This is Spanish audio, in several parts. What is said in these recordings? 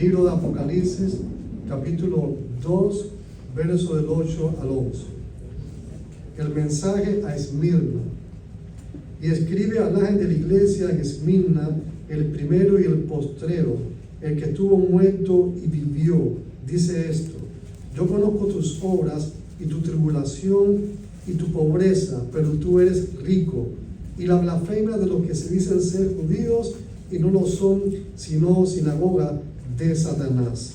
Libro de Apocalipsis, capítulo 2, verso del 8 al 11. El mensaje a Esmirna. Y escribe al ángel de la iglesia en Esmirna, el primero y el postrero, el que estuvo muerto y vivió. Dice esto: yo conozco tus obras y tu tribulación y tu pobreza, pero tú eres rico, y la blasfemia de los que se dicen ser judíos y no lo son, sino sinagoga de Satanás.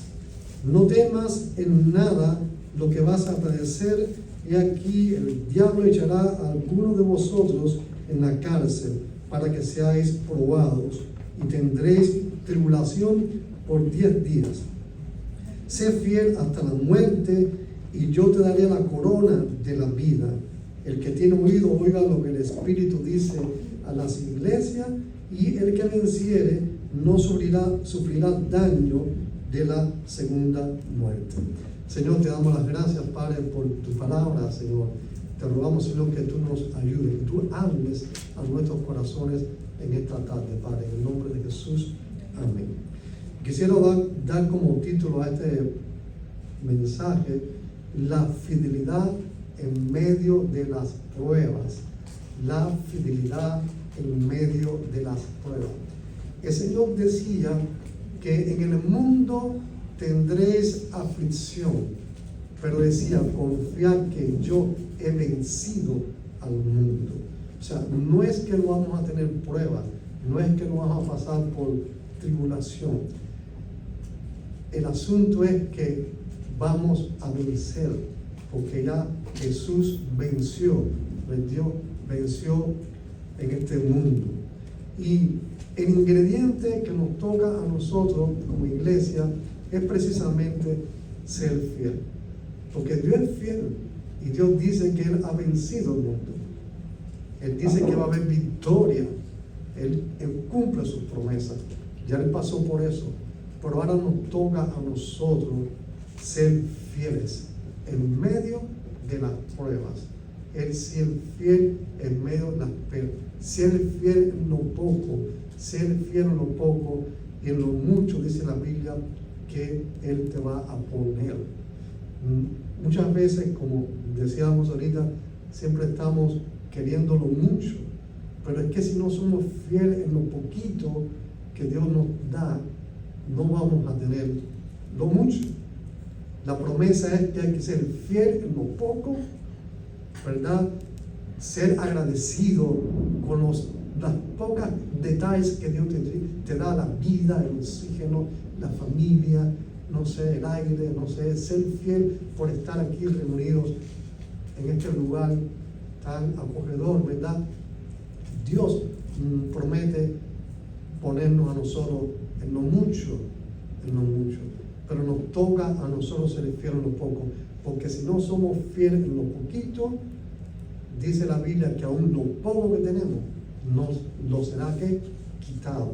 No temas en nada lo que vas a padecer, y aquí el diablo echará a algunos de vosotros en la cárcel para que seáis probados, y tendréis tribulación por 10 días. Sé fiel hasta la muerte, y yo te daré la corona de la vida. El que tiene oído, oiga lo que el Espíritu dice a las iglesias, y el que venciere no sufrirá daño de la segunda muerte. Señor, te damos las gracias, Padre, por tu palabra, Señor. Te rogamos, Señor, que tú nos ayudes, que tú hables a nuestros corazones en esta tarde, Padre, en el nombre de Jesús. Amén. Quisiera dar como título a este mensaje: la fidelidad en medio de las pruebas. La fidelidad en medio de las pruebas. El Señor decía que en el mundo tendréis aflicción, pero decía: confiad que yo he vencido al mundo. O sea, no es que no vamos a tener pruebas, no es que no vamos a pasar por tribulación. El asunto es que vamos a vencer, porque ya Jesús venció en este mundo. Y el ingrediente que nos toca a nosotros como iglesia es precisamente ser fiel, porque Dios es fiel y Dios dice que Él ha vencido el mundo. Él dice que va a haber victoria. Él cumple sus promesas. Ya Él pasó por eso, pero ahora nos toca a nosotros ser fieles en medio de las pruebas. Él ser fiel en medio de las pruebas, ser fiel en lo poco, ser fiel en lo poco, y en lo mucho dice la Biblia que Él te va a poner. Muchas veces, como decíamos ahorita, siempre estamos queriendo lo mucho, pero es que si no somos fieles en lo poquito que Dios nos da, no vamos a tener lo mucho. La promesa es que hay que ser fiel en lo poco, ¿verdad? Ser agradecido con las pocas detalles que Dios te da: la vida, el oxígeno, la familia, no sé, el aire, no sé, ser fiel por estar aquí reunidos en este lugar tan acogedor, ¿verdad? Dios promete ponernos a nosotros en lo mucho, pero nos toca a nosotros ser fieles en lo poco, porque si no somos fieles en lo poquito, dice la Biblia que aún lo poco que tenemos nos será quitado.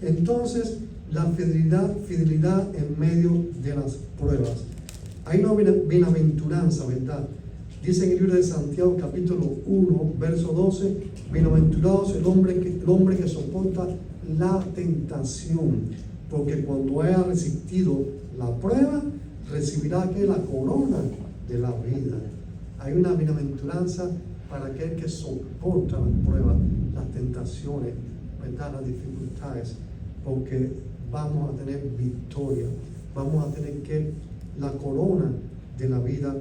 Entonces, la fidelidad en medio de las pruebas. Hay una bienaventuranza, ¿verdad? Dice en el libro de Santiago, capítulo 1, verso 12: bienaventurados el hombre que soporta la tentación, porque cuando haya resistido la prueba, recibirá la corona de la vida. Hay una bienaventuranza para aquel que soporta las pruebas, las tentaciones, ¿verdad? Las dificultades, porque vamos a tener victoria, vamos a tener la corona de la vida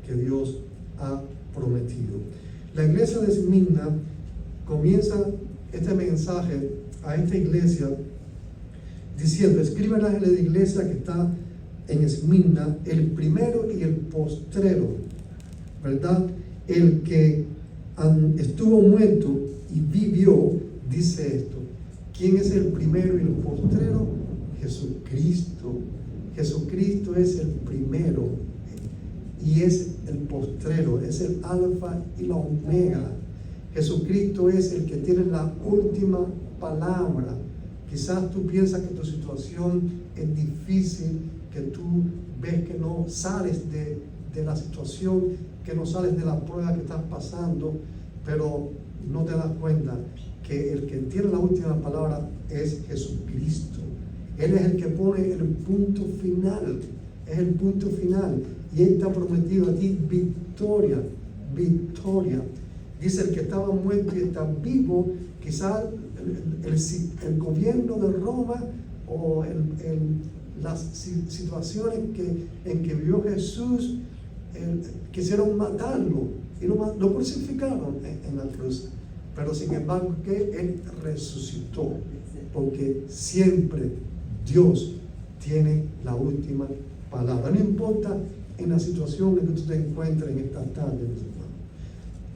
que Dios ha prometido. La iglesia de Esmirna comienza este mensaje a esta iglesia diciendo: escribe al ángel de la iglesia que está en Esmirna, el primero y el postrero, ¿verdad? El que estuvo muerto y vivió, dice esto. ¿Quién es el primero y el postrero? Jesucristo. Jesucristo es el primero y es el postrero, es el alfa y la omega. Jesucristo es el que tiene la última palabra. Quizás tú piensas que tu situación es difícil, que tú ves que no sales de la situación, que no sales de la prueba que estás pasando, pero no te das cuenta que el que tiene la última palabra es Jesucristo. Él es el que pone el punto final, es el punto final. Y Él te ha prometido a ti victoria, victoria. Dice, el que estaba muerto y está vivo, quizás el gobierno de Roma o las situaciones en que vivió Jesús, quisieron matarlo y lo crucificaron en la cruz. Pero sin embargo, que Él resucitó, porque siempre Dios tiene la última palabra. No importa en la situación en que tú te encuentres en esta tarde, mis hermanos.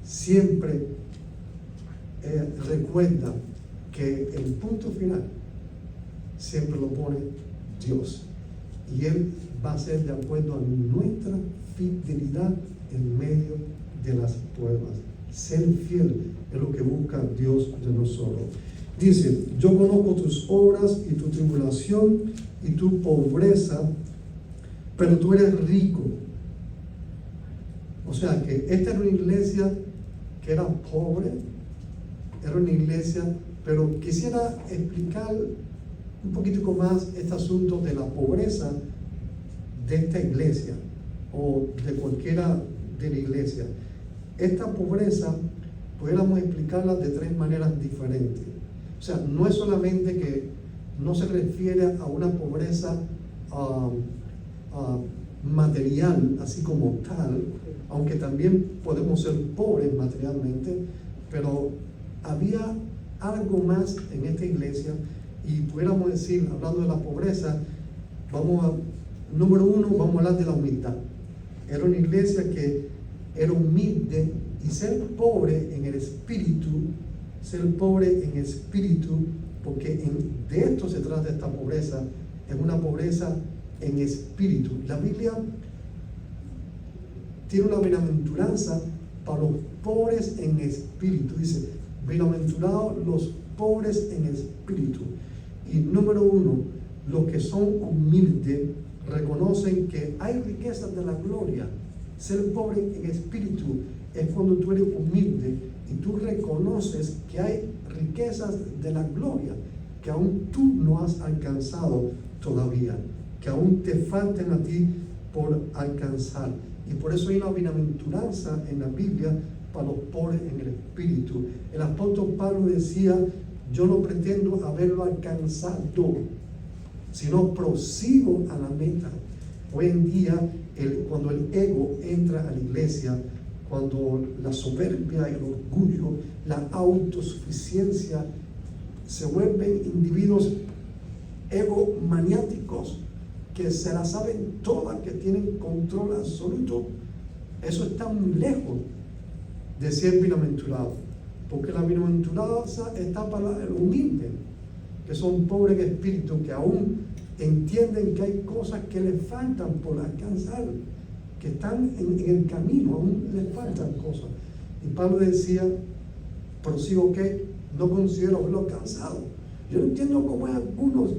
Siempre recuerda que el punto final siempre lo pone Dios. Y Él va a ser de acuerdo a nuestra fidelidad en medio de las pruebas. Ser fiel es lo que busca Dios de nosotros. Dice, yo conozco tus obras y tu tribulación y tu pobreza, pero tú eres rico. O sea que esta era una iglesia que era pobre, era una iglesia, pero quisiera explicar un poquitico más este asunto de la pobreza de esta iglesia o de cualquiera de la iglesia. Esta pobreza pudiéramos explicarla de tres maneras diferentes. O sea, no es solamente que no se refiere a una pobreza material, así como tal, aunque también podemos ser pobres materialmente, pero había algo más en esta iglesia. Y pudiéramos decir, hablando de la pobreza, número uno, vamos a hablar de la humildad. Era una iglesia que era humilde, y ser pobre en el espíritu, porque de esto se trata esta pobreza, es una pobreza en espíritu. La Biblia tiene una bienaventuranza para los pobres en espíritu. Dice, bienaventurados los pobres en espíritu. Y número uno, los que son humildes reconocen que hay riquezas de la gloria. Ser pobre en espíritu es cuando tú eres humilde y tú reconoces que hay riquezas de la gloria que aún tú no has alcanzado todavía, que aún te faltan a ti por alcanzar. Y por eso hay una bienaventuranza en la Biblia para los pobres en el espíritu. El apóstol Pablo decía, yo no pretendo haberlo alcanzado, sino prosigo a la meta. Hoy en día, cuando el ego entra a la iglesia, cuando la soberbia, el orgullo, la autosuficiencia se vuelven individuos egomaniáticos que se la saben todas, que tienen control absoluto, eso está muy lejos de ser bienaventurado, porque la bienaventuranza está para el humilde, que son pobres en espíritu, que aún entienden que hay cosas que les faltan por alcanzar, que están en el camino, aún les faltan cosas. Y Pablo decía, prosigo que no considero haberlo alcanzado. Yo no entiendo cómo hay algunos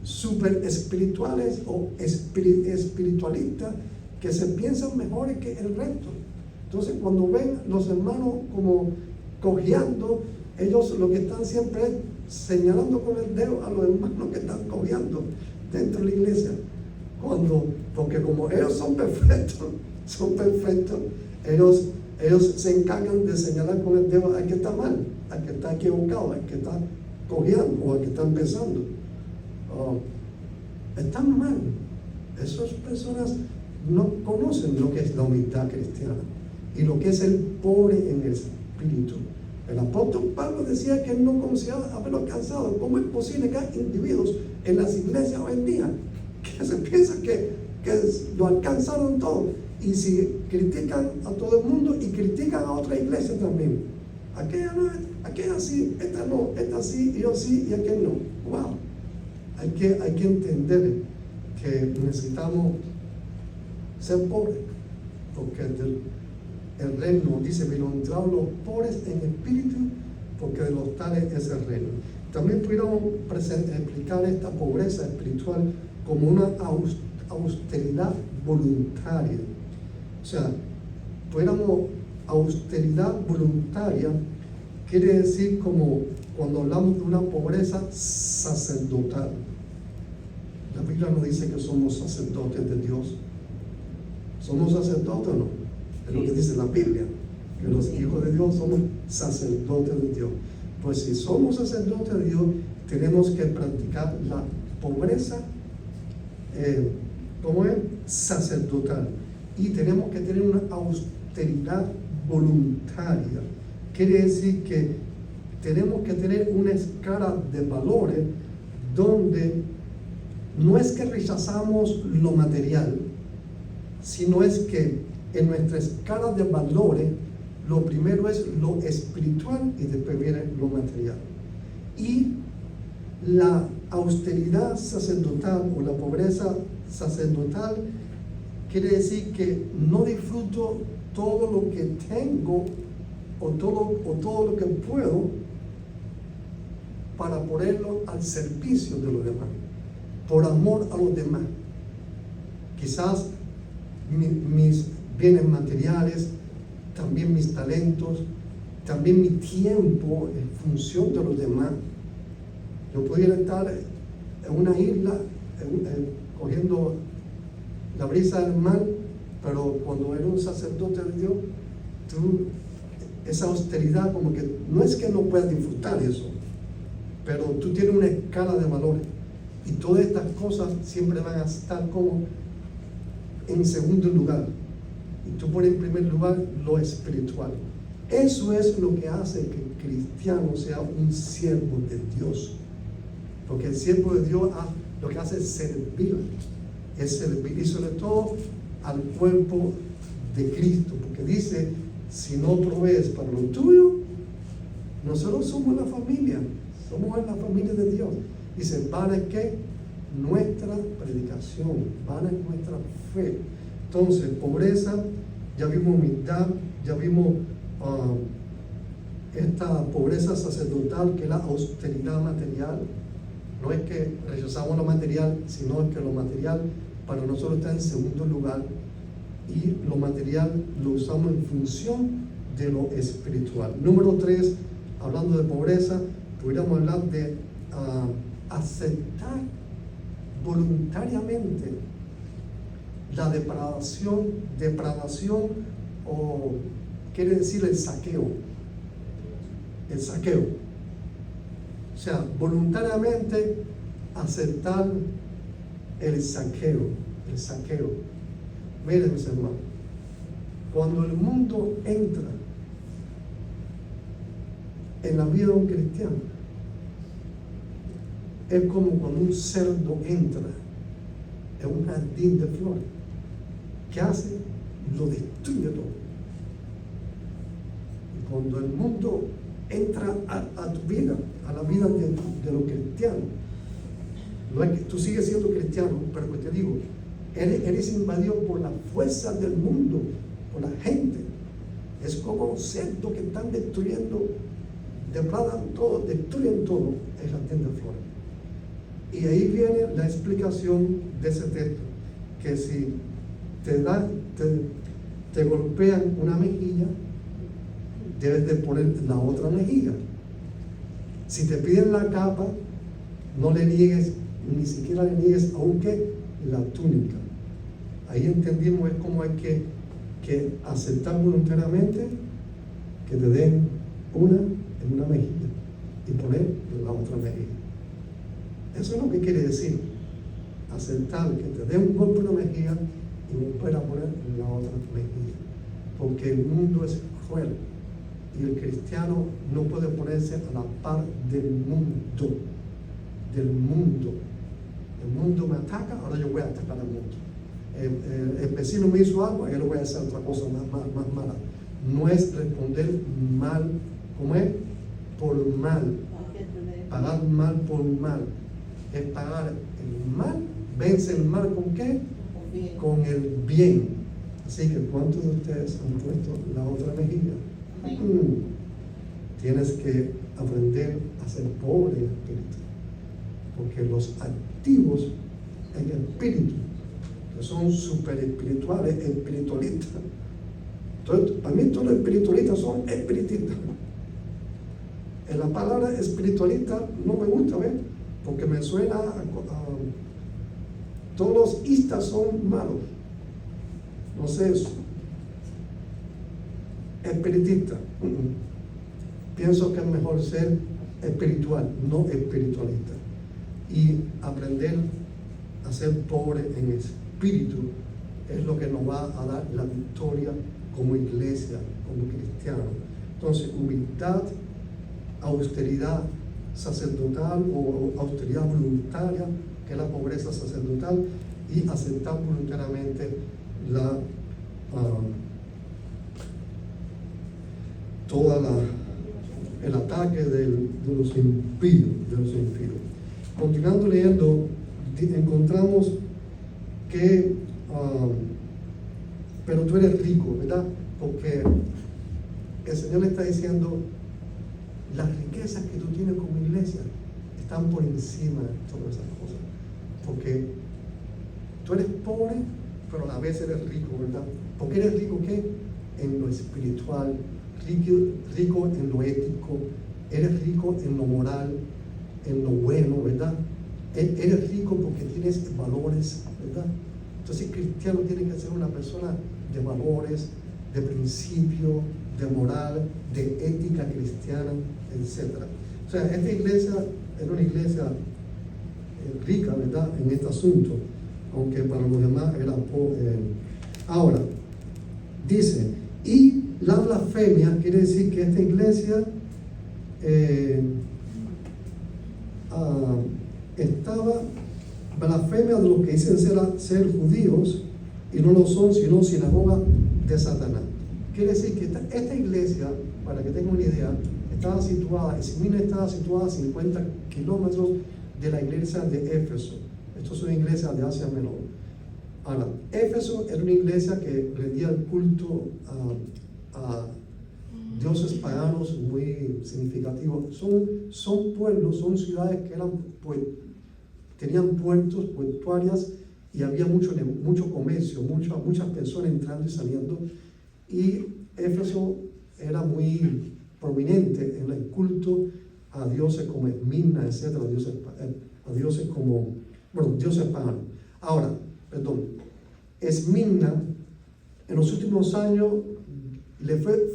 super espirituales o espiritualistas que se piensan mejores que el resto. Entonces, cuando ven los hermanos como cojeando, ellos lo que están siempre es señalando con el dedo a los hermanos que están cojeando dentro de la iglesia. Porque como ellos son perfectos, ellos se encargan de señalar con el dedo al que está mal, al que está equivocado, al que está cojeando o al que está empezando. Están mal. Esas personas no conocen lo que es la humildad cristiana y lo que es el pobre en el espíritu. El apóstol Pablo decía que él no consideraba haberlo alcanzado. ¿Cómo es posible que hay individuos en las iglesias hoy en día que se piensan que lo alcanzaron todo? Y si critican a todo el mundo y critican a otra iglesia también. Aquella no, aquella sí, esta no, esta sí, yo sí y aquel no. Wow. Hay que entender que necesitamos ser pobres, porque el reino, dice, bienaventurados los pobres en espíritu, porque de los tales es el reino. También pudiéramos explicar esta pobreza espiritual como una austeridad voluntaria. O sea, pudiéramos, austeridad voluntaria quiere decir como cuando hablamos de una pobreza sacerdotal. Biblia nos dice que somos sacerdotes de Dios. ¿Somos sacerdotes o no? Es lo que dice la Biblia, que los hijos de Dios somos sacerdotes de Dios. Pues si somos sacerdotes de Dios, tenemos que practicar la pobreza, ¿cómo es? Sacerdotal. Y tenemos que tener una austeridad voluntaria. Quiere decir que tenemos que tener una escala de valores donde no es que rechazamos lo material, sino es que en nuestra escala de valores lo primero es lo espiritual y después viene lo material. Y la austeridad sacerdotal o la pobreza sacerdotal quiere decir que no disfruto todo lo que tengo o todo lo que puedo para ponerlo al servicio de los demás, por amor a los demás. Quizás mis bienes materiales, también mis talentos, también mi tiempo en función de los demás. Yo pudiera estar en una isla cogiendo la brisa del mar, pero cuando eres un sacerdote de Dios, esa austeridad, como que no es que no puedas disfrutar eso, pero tú tienes una escala de valores y todas estas cosas siempre van a estar como en segundo lugar, y tú pones en primer lugar lo espiritual. Eso es lo que hace que el cristiano sea un siervo de Dios, porque el siervo de Dios lo que hace es servir, y sobre todo al cuerpo de Cristo, porque dice: si no provees para lo tuyo, nosotros somos la familia de Dios. Dice: ¿vana es qué? Nuestra predicación, vana es nuestra fe. Entonces, pobreza, ya vimos humildad, ya vimos esta pobreza sacerdotal, que es la austeridad material. No es que rechazamos lo material, sino es que lo material para nosotros está en segundo lugar, y lo material lo usamos en función de lo espiritual. Número 3, hablando de pobreza, podríamos hablar de aceptar voluntariamente la depravación, o quiere decir el saqueo. O sea, voluntariamente aceptar el saqueo. Miren, mis hermanos, cuando el mundo entra en la vida de un cristiano, es como cuando un cerdo entra en un jardín de flores. ¿Qué hace? Lo destruye todo. Y cuando el mundo entra a tu vida, a la vida de los cristianos, no es que tú sigues siendo cristiano, pero que te digo, eres invadido por las fuerzas del mundo, por la gente. Es como cerdos que están destruyendo, destruyen todo el jardín de flores. Y ahí viene la explicación de ese texto, que si te golpean una mejilla, debes de poner la otra mejilla. Si te piden la capa, no le niegues, ni siquiera le niegues aunque la túnica. Ahí entendimos es como hay que aceptar voluntariamente que te den una en una mejilla y poner en la otra mejilla. Eso es lo que quiere decir, aceptar que te den un golpe en una mejilla y volver a poner en la otra mejilla, porque el mundo es cruel y el cristiano no puede ponerse a la par del mundo. El mundo me ataca, ahora yo voy a atacar al mundo. El vecino me hizo algo, yo le voy a hacer otra cosa más mala. No es responder mal, ¿cómo es? Por mal. Pagar mal por mal. Es pagar el mal, vence el mal ¿con qué? Con el bien. Así que ¿cuántos de ustedes han puesto la otra mejilla? Tienes que aprender a ser pobre en espíritu, porque los activos en espíritu, que son super espirituales, espiritualistas. Entonces, para mí todos los espiritualistas son espiritistas. En la palabra espiritualista no me gusta, ¿ves? Porque me suena todos los istas son malos. No sé eso. Espiritista. Pienso que es mejor ser espiritual, no espiritualista. Y aprender a ser pobre en espíritu es lo que nos va a dar la victoria como iglesia, como cristianos. Entonces, humildad, austeridad sacerdotal o austeridad voluntaria, que es la pobreza sacerdotal, y aceptar voluntariamente el ataque de los impíos. Continuando leyendo, encontramos que pero tú eres rico, ¿verdad? Porque el Señor le está diciendo, las riquezas que tú tienes como iglesia están por encima de todas esas cosas, porque tú eres pobre, pero a la vez eres rico, ¿verdad? Porque eres rico, ¿qué? En lo espiritual, rico en lo ético, eres rico en lo moral, en lo bueno, ¿verdad? Eres rico porque tienes valores, ¿verdad? Entonces el cristiano tiene que ser una persona de valores, de principio, de moral, de ética cristiana, etc. O sea, esta iglesia era una iglesia rica, ¿verdad?, en este asunto, aunque para los demás era pobre. Ahora, dice, y la blasfemia quiere decir que esta iglesia estaba blasfemia de los que dicen ser judíos y no lo son, sino sinagoga de Satanás. Quiere decir que esta iglesia, para que tengan una idea, Esmirna estaba situada a 50 kilómetros de la iglesia de Éfeso. Esto es una iglesia de Asia Menor. Ahora, Éfeso era una iglesia que rendía el culto a dioses paganos muy significativos. Son pueblos, son ciudades que eran, pues, tenían puertos, portuarias, y había mucho comercio, muchas personas entrando y saliendo. Y Éfeso era muy prominente en el culto a dioses como Esmirna, etc., a dioses como, dioses paganos. Ahora, Esmirna en los últimos años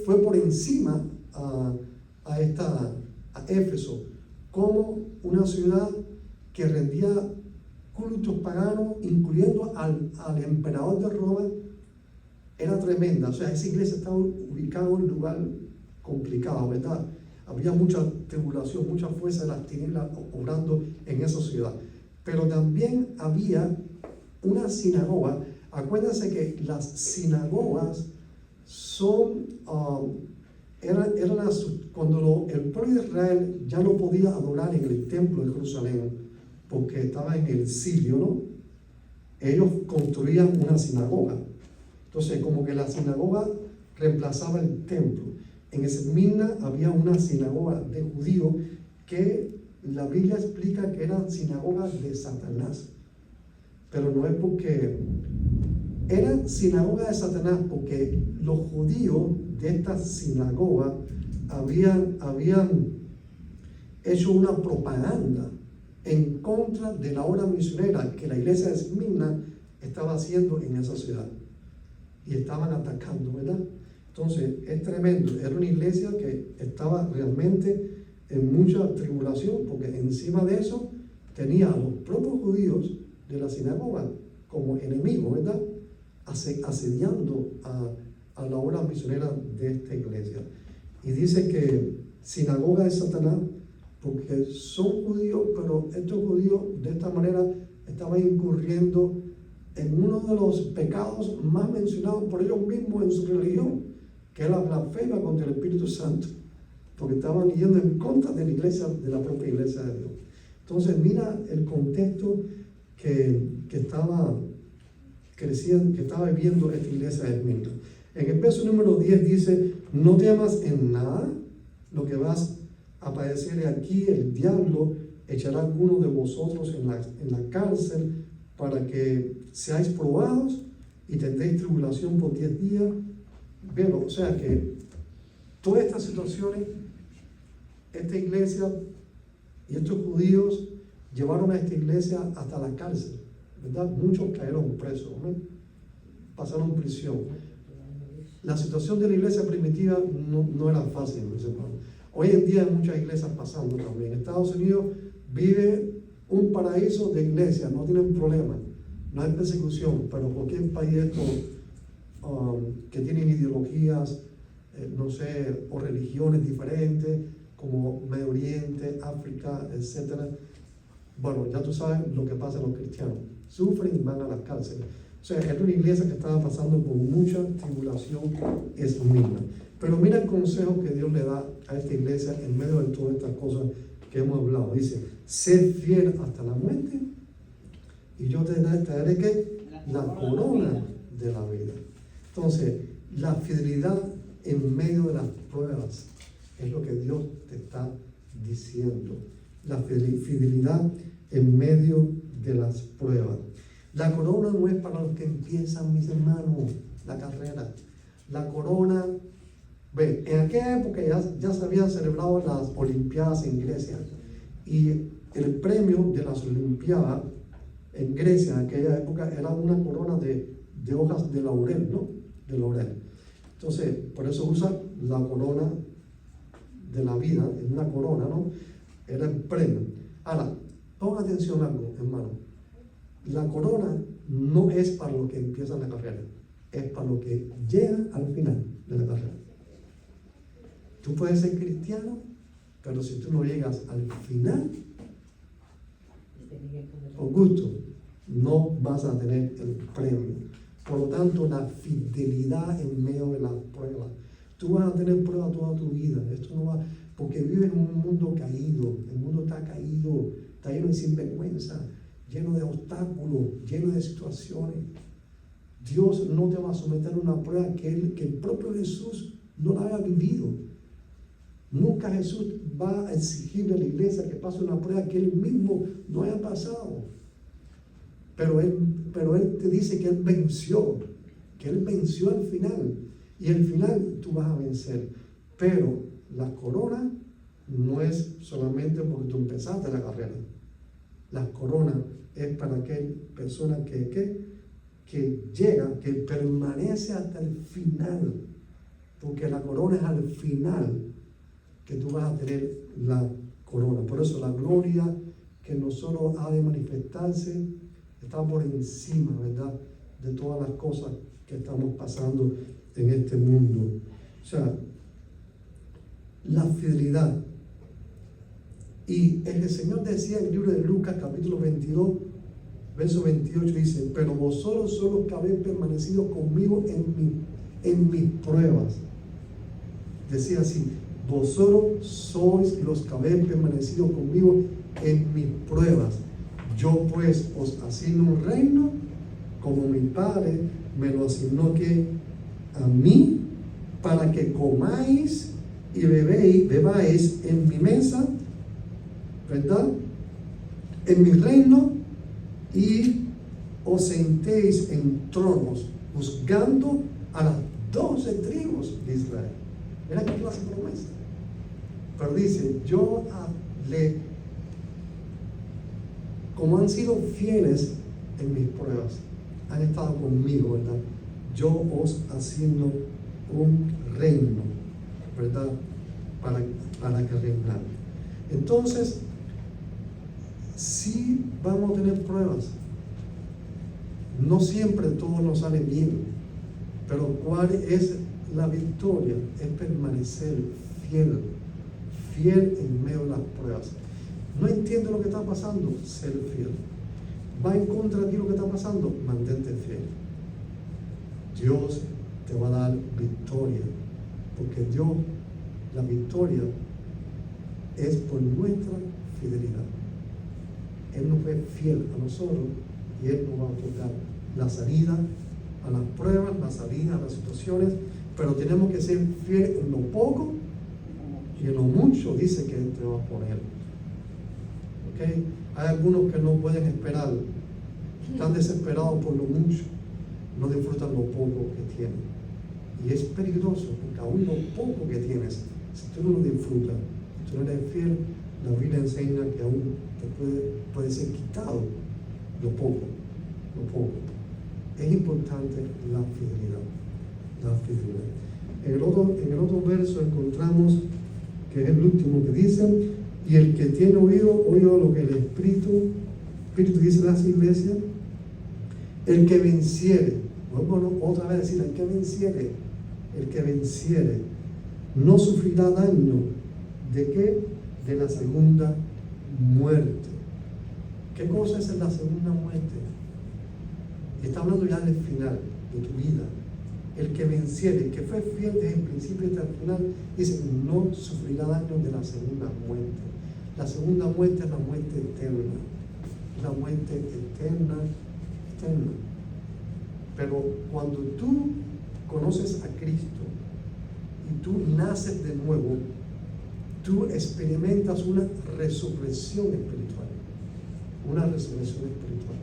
fue por encima a Éfeso como una ciudad que rendía cultos paganos, incluyendo al emperador de Roma. Era tremenda. O sea, esa iglesia estaba ubicada en un lugar complicado, ¿verdad? Había mucha tribulación, mucha fuerza de las tinieblas obrando en esa ciudad. Pero también había una sinagoga. Acuérdense que las sinagogas cuando el pueblo de Israel ya no podía adorar en el templo de Jerusalén porque estaba en el exilio, ¿no? Ellos construían una sinagoga. Entonces, como que la sinagoga reemplazaba el templo. En Esmirna había una sinagoga de judíos que la Biblia explica que eran sinagogas de Satanás. Pero no es porque eran sinagogas de Satanás, porque los judíos de esta sinagoga habían hecho una propaganda en contra de la obra misionera que la iglesia de Esmirna estaba haciendo en esa ciudad. Y estaban atacando, ¿verdad? Entonces, es tremendo. Era una iglesia que estaba realmente en mucha tribulación, porque encima de eso tenía a los propios judíos de la sinagoga como enemigos, ¿verdad?, asediando a la obra misionera de esta iglesia. Y dice que sinagoga de Satanás, porque son judíos, pero estos judíos de esta manera estaban incurriendo en uno de los pecados más mencionados por ellos mismos en su religión, que es la blasfemia contra el Espíritu Santo, porque estaban yendo en contra de la iglesia, de la propia iglesia de Dios. Entonces, mira el contexto que estaba creciendo, que estaba viviendo esta iglesia de Esmirna. En el verso número 10 dice: no temas en nada lo que vas a padecer aquí, el diablo echará a algunos de vosotros en la cárcel para que seáis probados y tendréis tribulación por 10 días. Pero, o sea que todas estas situaciones, esta iglesia y estos judíos llevaron a esta iglesia hasta la cárcel, ¿verdad? Muchos cayeron presos, ¿no? Pasaron prisión. La situación de la iglesia primitiva no era fácil, mis hermanos. Hoy en día hay muchas iglesias pasando también. En Estados Unidos vive un paraíso de iglesias, no tienen problema, no hay persecución, pero cualquier país esto, que tienen ideologías, no sé, o religiones diferentes, como Medio Oriente, África, etcétera. Bueno, ya tú sabes lo que pasa a los cristianos. Sufren y van a las cárceles. O sea, es una iglesia que estaba pasando por mucha tribulación, es misma. Pero mira el consejo que Dios le da a esta iglesia en medio de todas estas cosas que hemos hablado. Dice, sé fiel hasta la muerte y yo te daré ¿qué? La corona de la vida. Entonces, la fidelidad en medio de las pruebas es lo que Dios te está diciendo. La fidelidad en medio de las pruebas. La corona no es para los que empiezan, mis hermanos, la carrera. La corona, ve, en aquella época ya se habían celebrado las Olimpiadas en Grecia. Y el premio de las Olimpiadas en Grecia en aquella época era una corona de hojas de laurel, ¿no? De laurel. Entonces, por eso usa la corona de la vida, es una corona, ¿no? Era el premio. Ahora, ponga atención a algo, hermano. La corona no es para los que empiezan la carrera, es para los que llegan al final de la carrera. Tú puedes ser cristiano, pero si tú no llegas al final, Augusto, no vas a tener el premio. Por lo tanto, la fidelidad en medio de las pruebas. Tú vas a tener pruebas toda tu vida. Esto no va, porque vives en un mundo caído. El mundo está caído, está lleno de sinvergüenza, lleno de obstáculos, lleno de situaciones. Dios no te va a someter a una prueba que el propio Jesús no la haya vivido. Nunca Jesús va a exigirle a la iglesia que pase una prueba que Él mismo no haya pasado. Pero Él te dice que Él venció al final. Y al final tú vas a vencer. Pero la corona no es solamente porque tú empezaste la carrera. La corona es para aquella persona que llega, que permanece hasta el final. Porque la corona es al final que tú vas a tener la corona. Por eso la gloria que en nosotros ha de manifestarse está por encima, ¿verdad?, de todas las cosas que estamos pasando en este mundo. O sea, la fidelidad. Y el Señor decía en el libro de Lucas, capítulo 22, verso 28, dice, pero vosotros sois los que habéis permanecido conmigo en mis pruebas. Decía así, vosotros sois los que habéis permanecido conmigo en mis pruebas. Yo pues os asigno un reino, como mi Padre me lo asignó que a mí, para que comáis y bebáis en mi mesa, ¿verdad?, en mi reino, y os sentéis en tronos, juzgando a las 12 tribus de Israel. Mira qué clase de promesa. Pero dice, como han sido fieles en mis pruebas, han estado conmigo, ¿verdad? Yo os asigno un reino, ¿verdad?, para que reinar. Entonces, sí vamos a tener pruebas. No siempre todo nos sale bien, pero ¿cuál es la victoria? Es permanecer fiel en medio de las pruebas. No entiende lo que está pasando, ser fiel. Va en contra de ti lo que está pasando, mantente fiel. Dios te va a dar victoria, porque Dios, la victoria es por nuestra fidelidad. Él nos fue fiel a nosotros y Él nos va a tocar la salida a las pruebas, la salida a las situaciones, pero tenemos que ser fieles en lo poco y en lo mucho, dice que Él te va a poner. ¿Okay? Hay algunos que no pueden esperar, están desesperados por lo mucho, no disfrutan lo poco que tienen. Y es peligroso, porque aún lo poco que tienes, si tú no lo disfrutas, si tú no eres fiel, la Biblia enseña que aún te puede ser quitado lo poco. lo poco. Es importante la fidelidad. La fidelidad. En el otro verso encontramos, que es el último, que dice: y el que tiene oído, oiga lo que el Espíritu dice a las iglesias. El que venciere, bueno, otra vez decir, el que venciere, no sufrirá daño. ¿De qué? De la segunda muerte. ¿Qué cosa es la segunda muerte? Está hablando ya del final de tu vida. El que venciere, el que fue fiel desde el principio hasta el final, dice, no sufrirá daño de la segunda muerte. La segunda muerte es la muerte eterna. La muerte eterna. Pero cuando tú conoces a Cristo y tú naces de nuevo, tú experimentas una resurrección espiritual. Una resurrección espiritual.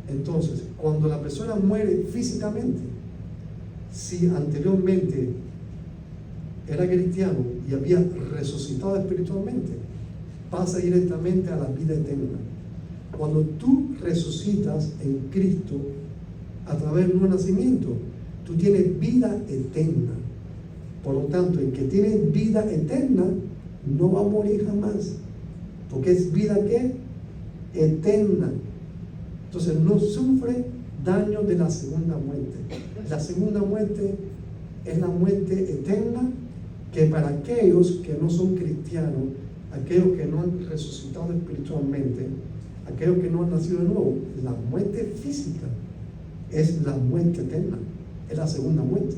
Entonces, cuando la persona muere físicamente, si anteriormente era cristiano y había resucitado espiritualmente, pasa directamente a la vida eterna. Cuando tú resucitas en Cristo a través de un nacimiento, tú tienes vida eterna. Por lo tanto, el que tiene vida eterna no va a morir jamás, porque es vida ¿qué? Eterna. Entonces no sufre daño de la segunda muerte. La segunda muerte es la muerte eterna, que para aquellos que no son cristianos, aquellos que no han resucitado espiritualmente, aquellos que no han nacido de nuevo, la muerte física es la muerte eterna, es la segunda muerte.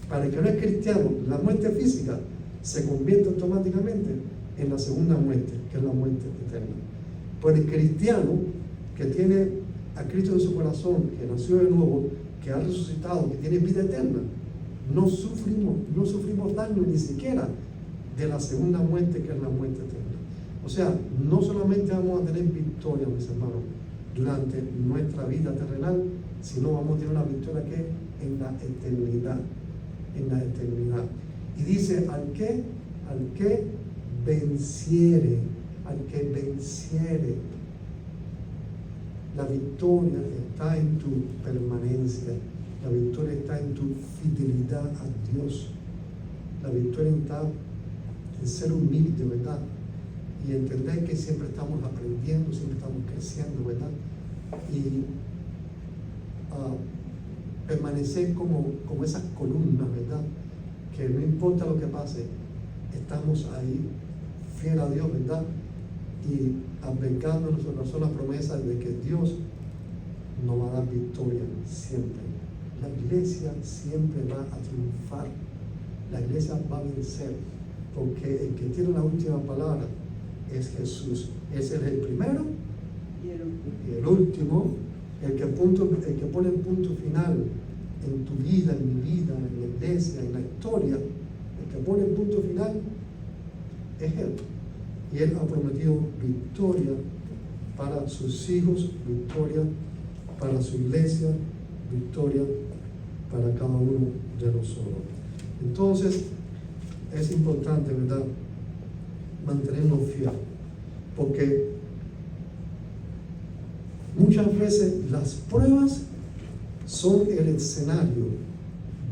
Para el que no es cristiano, la muerte física se convierte automáticamente en la segunda muerte, que es la muerte eterna. Por el cristiano que tiene a Cristo en su corazón, que nació de nuevo, que ha resucitado, que tiene vida eterna, no sufrimos daño ni siquiera de la segunda muerte, que es la muerte eterna. O sea, no solamente vamos a tener victoria, mis hermanos, durante nuestra vida terrenal, sino vamos a tener una victoria que en la eternidad. En la eternidad. Y dice, al que venciere, la victoria está en tu permanencia, la victoria está en tu fidelidad a Dios, la victoria está en ser humilde, ¿verdad? Y entender que siempre estamos aprendiendo, siempre estamos creciendo, ¿verdad? Y permanecer como esas columnas, ¿verdad? Que no importa lo que pase, estamos ahí, fiel a Dios, ¿verdad? Y albergando en nuestro corazón la promesa de que Dios nos va a dar victoria siempre. La iglesia siempre va a triunfar, la iglesia va a vencer, porque el que tiene la última palabra es Jesús. Ese es el primero y el último, el que pone el punto final en tu vida, en mi vida, en la iglesia, en la historia. El que pone el punto final es Él. Y Él ha prometido victoria para sus hijos, victoria para su iglesia, victoria para cada uno de nosotros. Entonces, es importante, ¿verdad?, mantenernos fieles, porque muchas veces las pruebas son el escenario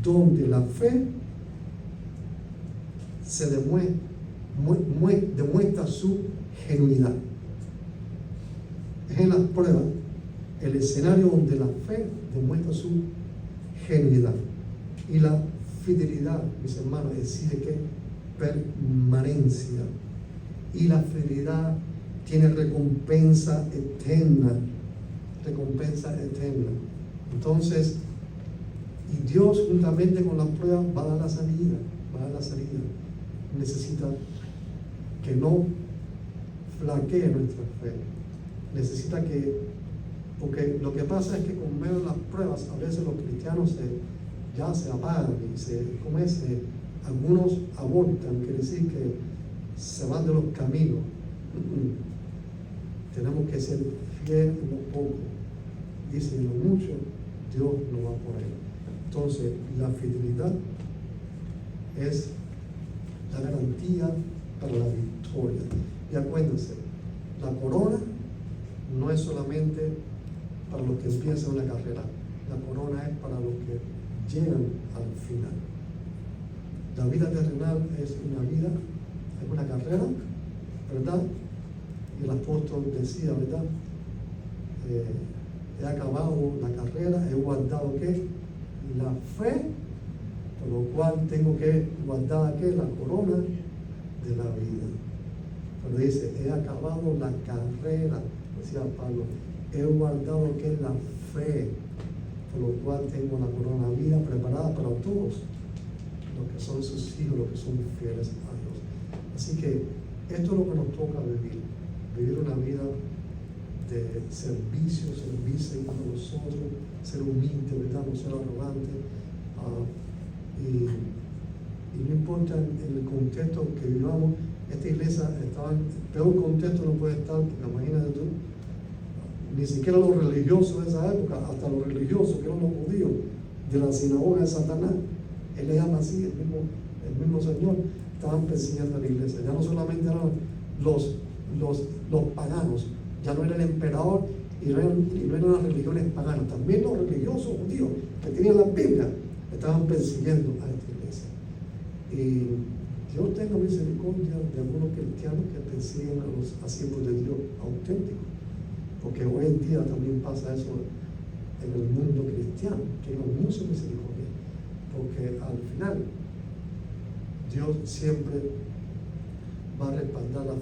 donde la fe se demuestra su genuinidad. Es en las pruebas el escenario donde la fe demuestra su genuinidad. Y la fidelidad, mis hermanos, decide que permanencia. Y la fidelidad tiene recompensa eterna. Recompensa eterna. Entonces, y Dios juntamente con la prueba va a dar la salida. Va a dar la salida. Necesita que no flaquee nuestra fe. Necesita que, porque lo que pasa es que con medio de las pruebas, a veces los cristianos ya se apagan y algunos abortan, quiere decir que se van de los caminos. Tenemos que ser fieles en lo poco. Dice, en lo mucho, Dios nos va por ahí. Entonces, la fidelidad es la garantía para la victoria. Y acuérdense, la corona no no es solamente para los que empiezan una carrera, la corona es para los que llegan al final. La vida terrenal es una carrera, ¿verdad? Y el apóstol decía, ¿verdad? He acabado la carrera, he guardado ¿qué? La fe, por lo cual tengo que guardar ¿qué? La corona de la vida. Cuando dice, he acabado la carrera, decía Pablo, he guardado ¿qué? La fe, por lo cual tengo la corona de la vida preparada para todos los que son sus hijos, los que son fieles a Dios. Así que esto es lo que nos toca vivir una vida de servicio, servirse a nosotros, ser humilde, ¿verdad? No ser arrogante. Y no importa en el contexto que vivamos, esta iglesia estaba en peor contexto no puede estar, porque imagínate tú, ni siquiera los religiosos de esa época, hasta los religiosos que eran los judíos de la sinagoga de Satanás, él le llama así, el mismo Señor, estaban persiguiendo a la iglesia. Ya no solamente eran los paganos, ya no era el emperador y no eran las religiones paganas, también los religiosos judíos que tenían la Biblia estaban persiguiendo a esta iglesia. Y Dios tenga misericordia de algunos cristianos que persiguen a los siervos de Dios auténticos, porque hoy en día también pasa eso en el mundo cristiano. Tenga mucha misericordia, porque al final Dios siempre va a respaldar la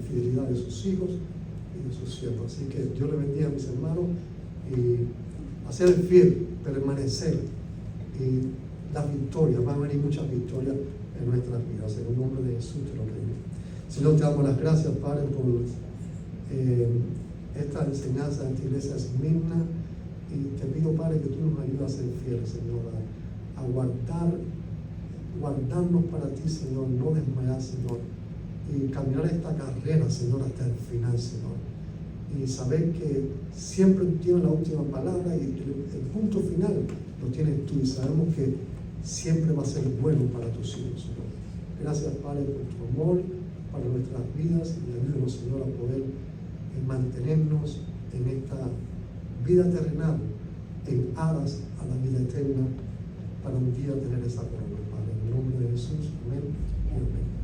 fidelidad de sus hijos y de sus siervos. Así que Dios le bendiga a mis hermanos y a ser fiel, permanecer, y las victorias, van a venir muchas victorias en nuestras vidas. En el nombre de Jesús te lo pedimos. Señor, te damos las gracias, Padre, por esta enseñanza de esta iglesia Esmirna, y te pido, Padre, que tú nos ayudes a ser fieles, Señor, a guardarnos para ti, Señor, no desmayar, Señor, y caminar esta carrera, Señor, hasta el final, Señor, y saber que siempre tienes la última palabra y el punto final lo tienes tú, y sabemos que siempre va a ser bueno para tus hijos, Señor. Gracias, Padre, por tu amor para nuestras vidas, y ayúdanos, Señor, a poder mantenernos en esta vida terrenal en aras a la vida eterna, para un día tener esa corona, Padre. En el nombre de Jesús, amén y amén.